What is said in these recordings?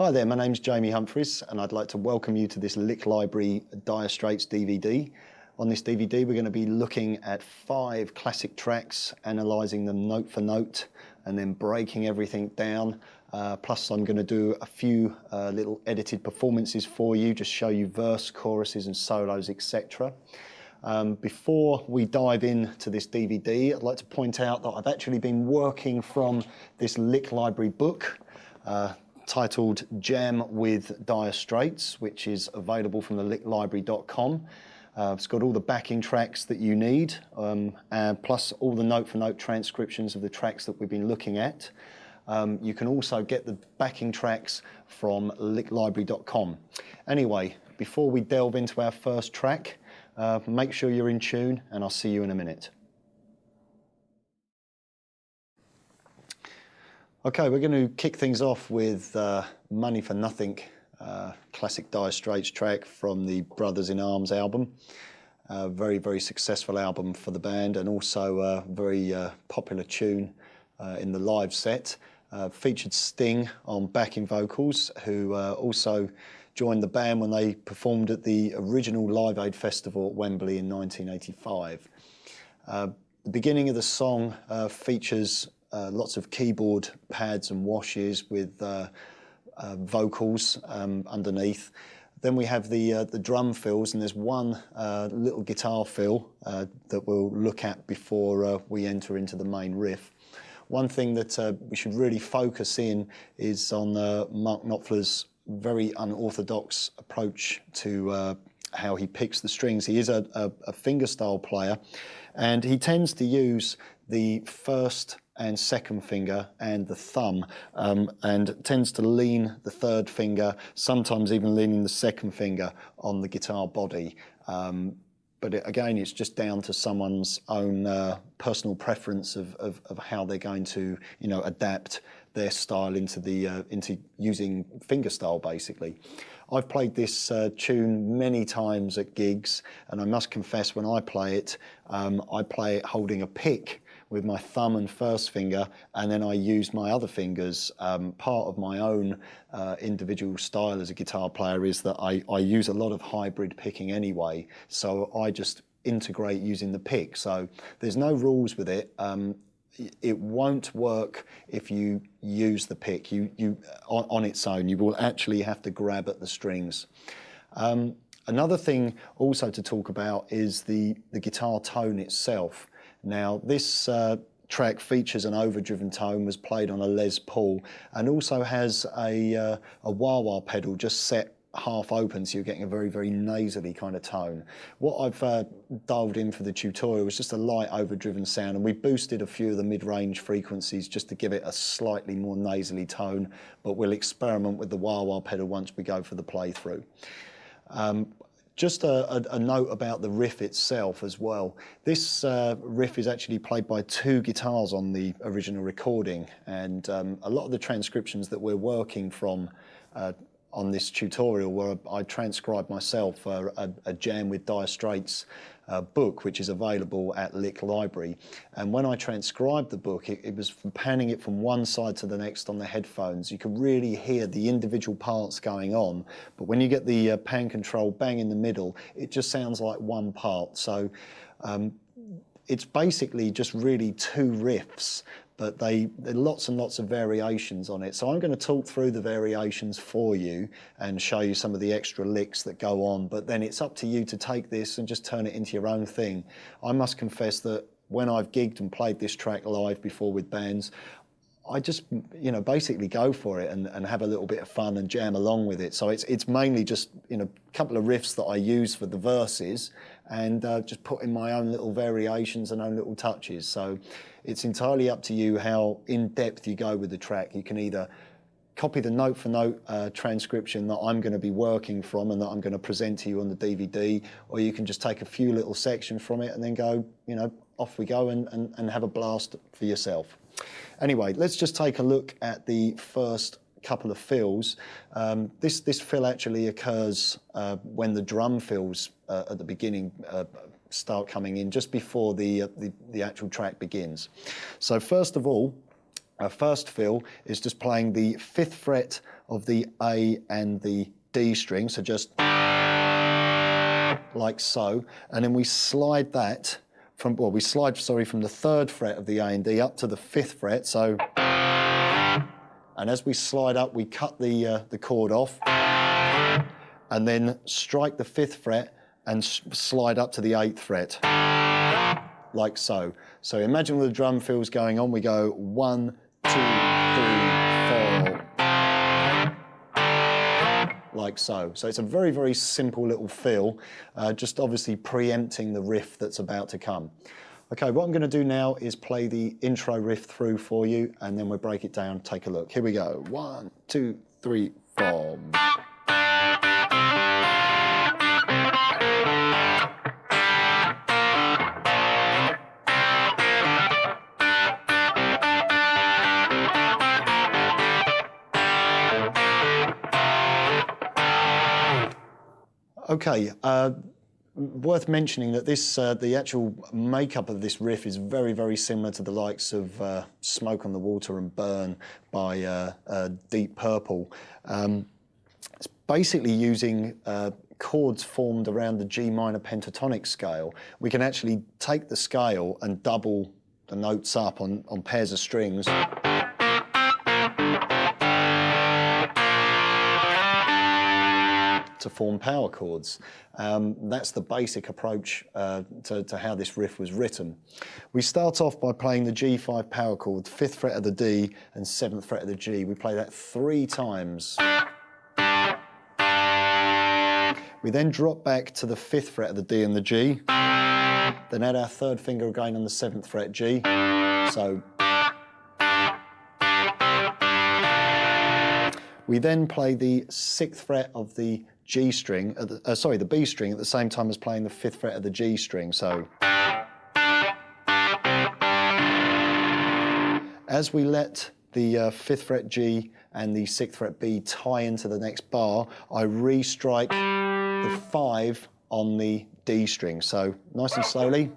Hi there, my name's Jamie Humphries and I'd like to welcome you to this Lick Library Dire Straits DVD. On this DVD we're going to be looking at 5 classic tracks, analysing them note for note and then breaking everything down. Plus I'm going to do a few little edited performances for you, just show you verse, choruses and solos, etc. Before we dive into this DVD, I'd like to point out that I've actually been working from this Lick Library book titled Jam with Dire Straits, which is available from the licklibrary.com. It's got all the backing tracks that you need, and plus all the note-for-note transcriptions of the tracks that we've been looking at. You can also get the backing tracks from licklibrary.com. Anyway, before we delve into our first track, make sure you're in tune and I'll see you in a minute. Okay, we're going to kick things off with Money for Nothing, classic Dire Straits track from the Brothers in Arms album. Very, very successful album for the band and also a very popular tune in the live set. Featured Sting on backing vocals, who also joined the band when they performed at the original Live Aid Festival at Wembley in 1985. The beginning of the song features lots of keyboard pads and washes with vocals underneath. Then we have the drum fills, and there's one little guitar fill that we'll look at before we enter into the main riff. One thing that we should really focus in is on Mark Knopfler's very unorthodox approach to how he picks the strings. He is a fingerstyle player, and he tends to use the first and second finger and the thumb, and tends to lean the third finger, sometimes even leaning the second finger on the guitar body. But again, it's just down to someone's own personal preference of how they're going to, adapt their style into using fingerstyle, basically. I've played this tune many times at gigs, and I must confess, when I play it holding a pick with my thumb and first finger, and then I use my other fingers. Part of my own individual style as a guitar player is that I use a lot of hybrid picking anyway, so I just integrate using the pick. So there's no rules with it. It won't work if you use the pick. On its own, you will actually have to grab at the strings. Another thing also to talk about is the guitar tone itself. Now, this track features an overdriven tone, was played on a Les Paul, and also has a wah-wah pedal just set half open, so you're getting a very, very nasally kind of tone. What I've dialed in for the tutorial was just a light overdriven sound, and we boosted a few of the mid-range frequencies just to give it a slightly more nasally tone, but we'll experiment with the wah-wah pedal once we go for the playthrough. Just a note about the riff itself as well. This riff is actually played by 2 guitars on the original recording, and a lot of the transcriptions that we're working from on this tutorial where I transcribed myself a Jam with Dire Straits book, which is available at Lick Library. And when I transcribed the book, it was panning it from one side to the next on the headphones. You could really hear the individual parts going on, but when you get the pan control bang in the middle, it just sounds like one part. So it's basically just really 2 riffs, but there are lots and lots of variations on it. So I'm going to talk through the variations for you and show you some of the extra licks that go on, but then it's up to you to take this and just turn it into your own thing. I must confess that when I've gigged and played this track live before with bands, I just, basically go for it and have a little bit of fun and jam along with it. So it's mainly just, a couple of riffs that I use for the verses and just put in my own little variations and own little touches. So it's entirely up to you how in-depth you go with the track. You can either copy the note-for-note transcription that I'm going to be working from and that I'm going to present to you on the DVD, or you can just take a few little sections from it and then go, off we go and have a blast for yourself. Anyway, let's just take a look at the first couple of fills. This fill actually occurs when the drum fills at the beginning start coming in, just before the actual track begins. So first of all, Our first fill is just playing the 5th fret of the A and the D string, so just like so, and then we slide that from, well, we slide, sorry, from the 3rd fret of the A and D up to the 5th fret, so, and as we slide up, we cut the chord off, and then strike the 5th fret and slide up to the 8th fret, like so. So imagine with the drum fills going on, we go 1, 2, 3, 4, like so. So it's a very, very simple little fill, just obviously preempting the riff that's about to come. Okay, what I'm going to do now is play the intro riff through for you, and then we'll break it down, take a look. Here we go. 1, 2, 3, 4. Okay, worth mentioning that this, the actual makeup of this riff is very, very similar to the likes of Smoke on the Water and Burn by Deep Purple. It's basically using chords formed around the G minor pentatonic scale. We can actually take the scale and double the notes up on pairs of strings. To form power chords. That's the basic approach to how this riff was written. We start off by playing the G5 power chord, 5th fret of the D and 7th fret of the G. We play that 3 times. We then drop back to the 5th fret of the D and the G, then add our 3rd finger again on the 7th fret G, so. We then play the 6th fret of the G string, the B string, at the same time as playing the 5th fret of the G string, so. As we let the 5th fret G and the 6th fret B tie into the next bar, I re-strike the 5 on the D string, so nice and slowly.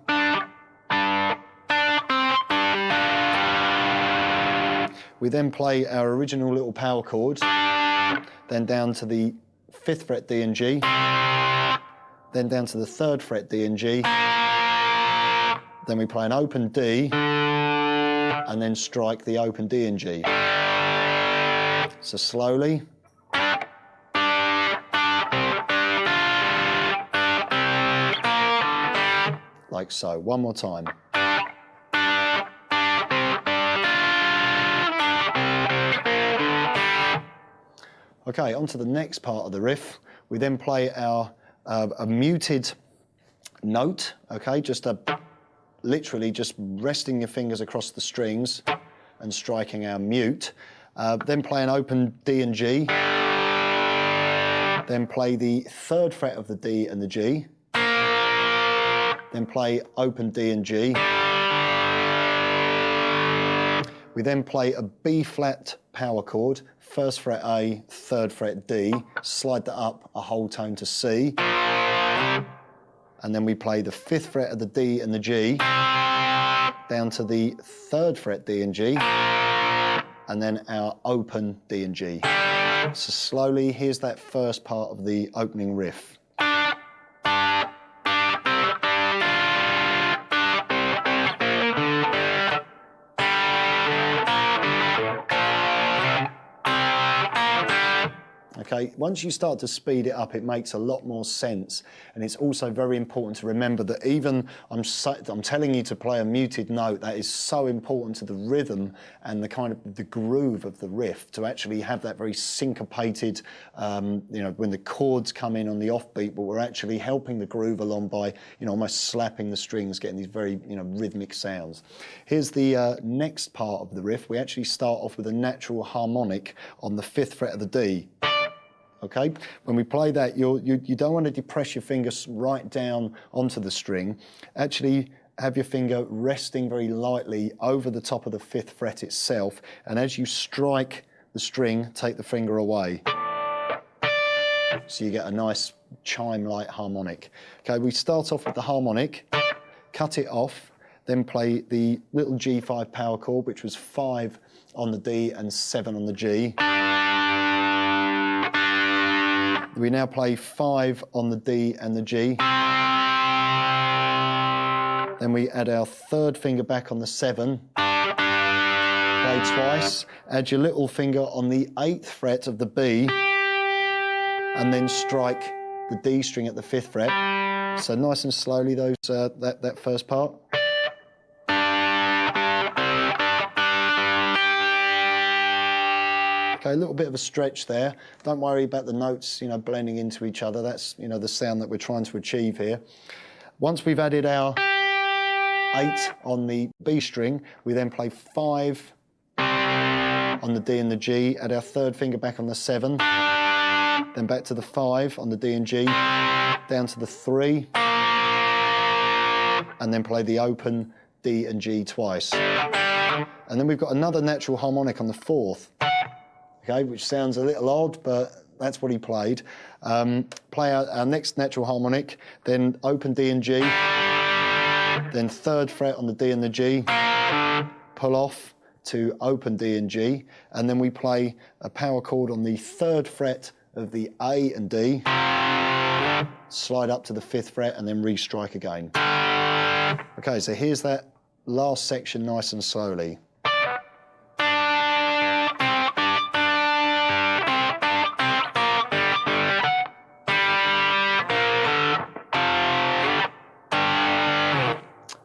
We then play our original little power chord, then down to the 5th fret D and G, then down to the 3rd fret D and G, then we play an open D, and then strike the open D and G. So slowly. Like so. One more time. Okay, on to the next part of the riff. We then play our a muted note, okay, just literally just resting your fingers across the strings and striking our mute. Then play an open D and G. Then play the 3rd fret of the D and the G. Then play open D and G. We then play a B flat power chord, 1st fret A, 3rd fret D, slide that up a whole tone to C, and then we play the 5th fret of the D and the G, down to the 3rd fret D and G, and then our open D and G. So slowly, here's that first part of the opening riff. Okay, once you start to speed it up, it makes a lot more sense, and it's also very important to remember that even I'm telling you to play a muted note, that is so important to the rhythm and the kind of the groove of the riff, to actually have that very syncopated, when the chords come in on the offbeat, but we're actually helping the groove along by, almost slapping the strings, getting these very, rhythmic sounds. Here's the next part of the riff. We actually start off with a natural harmonic on the 5th fret of the D. Okay, when we play that, you don't want to depress your fingers right down onto the string. Actually, have your finger resting very lightly over the top of the 5th fret itself, and as you strike the string, take the finger away. So you get a nice chime-like harmonic. Okay, we start off with the harmonic, cut it off, then play the little G5 power chord, which was 5 on the D and 7 on the G. We now play 5 on the D and the G. Then we add our third finger back on the 7, play twice, add your little finger on the 8th fret of the B, and then strike the D string at the 5th fret. So nice and slowly, that first part. Okay, a little bit of a stretch there. Don't worry about the notes, blending into each other. That's, the sound that we're trying to achieve here. Once we've added our 8 on the B string, we then play 5 on the D and the G, add our third finger back on the 7, then back to the 5 on the D and G, down to the 3, and then play the open D and G twice. And then we've got another natural harmonic on the 4th, okay, which sounds a little odd, but that's what he played. Play our next natural harmonic, then open D and G, then 3rd fret on the D and the G, pull off to open D and G, and then we play a power chord on the 3rd fret of the A and D, slide up to the 5th fret, and then re-strike again. Okay, so here's that last section nice and slowly.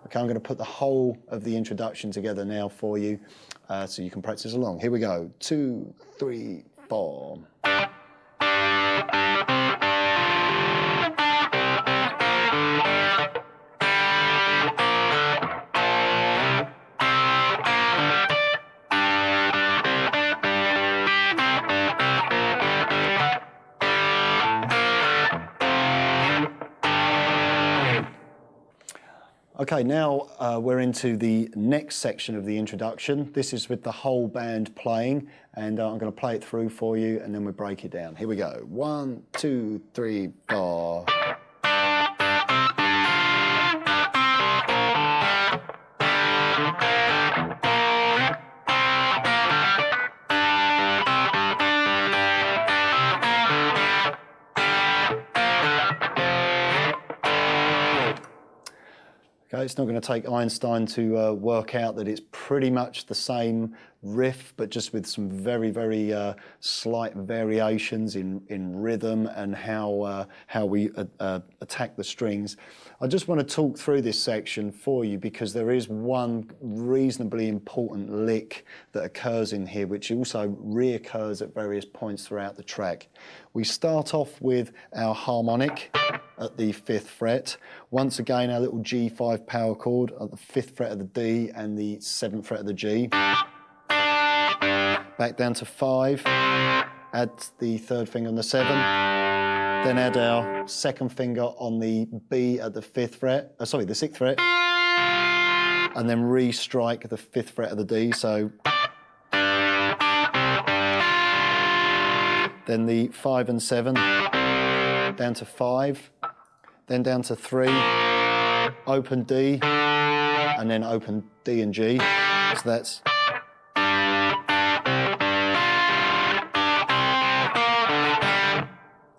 Okay, I'm going to put the whole of the introduction together now for you, so you can practice along. Here we go. 2, 3, 4. Okay, now we're into the next section of the introduction. This is with the whole band playing, and I'm going to play it through for you, and then we'll break it down. Here we go. 1, 2, 3, 4. Okay, it's not going to take Einstein to work out that it's pretty much the same riff, but just with some very, very slight variations in rhythm and how we attack the strings. I just want to talk through this section for you because there is one reasonably important lick that occurs in here, which also reoccurs at various points throughout the track. We start off with our harmonic at the 5th fret. Once again, our little G5 power chord at the 5th fret of the D and the 7th fret of the G. Back down to 5, add the 3rd finger on the 7, then add our 2nd finger on the B at the 5th fret, the 6th fret, and then re-strike the 5th fret of the D, so then the 5 and 7, down to 5, then down to 3, open D, and then open D and G. So that's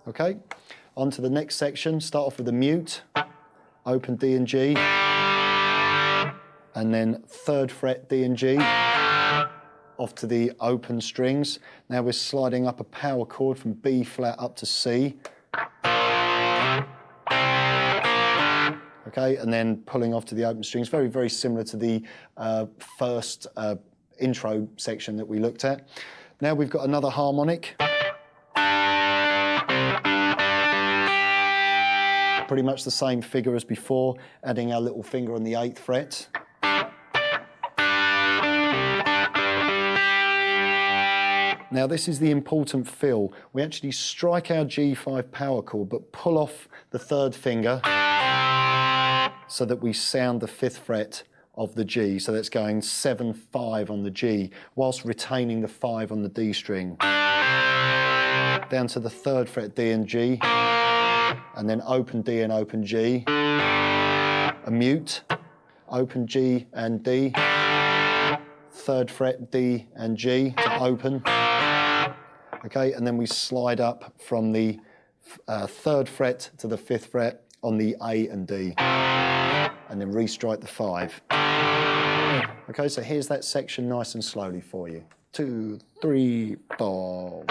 okay. On to the next section. Start off with a mute, open D and G, and then 3rd fret D and G, off to the open strings. Now we're sliding up a power chord from B flat up to C. Okay, and then pulling off to the open strings, very, very similar to the first intro section that we looked at. Now we've got another harmonic. Pretty much the same figure as before, adding our little finger on the 8th fret. Now this is the important fill. We actually strike our G5 power chord, but pull off the 3rd finger so that we sound the 5th fret of the G. So that's going 7, 5 on the G, whilst retaining the 5 on the D string. Down to the 3rd fret D and G, and then open D and open G. A mute, open G and D, 3rd fret, D and G to open. Okay, and then we slide up from the 3rd fret to the 5th fret on the A and D, and then restrike the 5. Okay, so here's that section nice and slowly for you. 2, 3, 4.